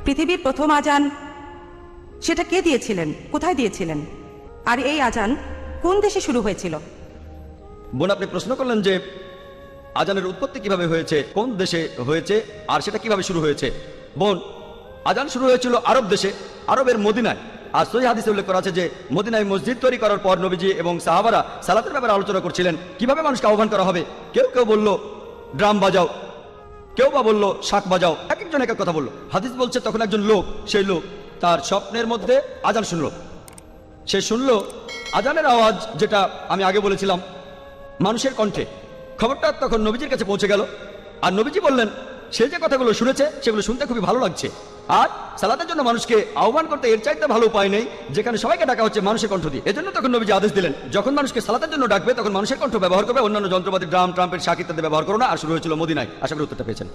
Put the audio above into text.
পৃথিবীর প্রথম আজান সেটা কে দিয়েছিলেন, কোথায় দিয়েছিলেন, আর এই আজান কোন দেশে শুরু হয়েছিল? বোন, আপনি প্রশ্ন করলেন যে আজানের উৎপত্তি কিভাবে হয়েছে, কোন দেশে হয়েছে, আর সেটা কিভাবে শুরু হয়েছে। বোন, আজান শুরু হয়েছিল আরব দেশে, আরবের মদিনায়। আর সহিহ হাদিসে উল্লেখ করা আছে যে মদিনায় মসজিদ তৈরি করার পর নবীজি এবং সাহাবারা সালাতের ব্যাপারে আলোচনা করছিলেন, কিভাবে মানুষকে আহ্বান করা হবে। কেউ কেউ বলল ড্রাম বাজাও, কেউ বা বলল শাক বাজাও, এক একজন এক এক কথা বলল। হাদিস বলছে তখন একজন লোক, সেই লোক তার স্বপ্নের মধ্যে আজান শুনল। সে শুনল আজানের আওয়াজ, যেটা আমি আগে বলেছিলাম মানুষের কণ্ঠে। খবরটা তখন নবীজির কাছে পৌঁছে গেল, আর নবীজি বললেন সে যে কথাগুলো শুনেছে সেগুলো শুনতে খুবই ভালো লাগছে, আর সালাতের জন্য মানুষকে আহ্বান করতে এর চাইতে ভালো উপায় নেই, যেখানে সবাইকে ডাকা হচ্ছে মানুষের কণ্ঠ দিয়ে। এজন্য তখন নবীজি আদেশ দিলেন, যখন মানুষকে সালাতের জন্য ডাকবে তখন মানুষের কণ্ঠ ব্যবহার করবে, অন্যান্য যন্ত্রপাতি ড্রাম ট্রাম্পেট শাক ইত্যাদি ব্যবহার করো না। আর শুরু হয়েছিল মদিনায়। আশা করি উত্তরটা পেয়েছেন।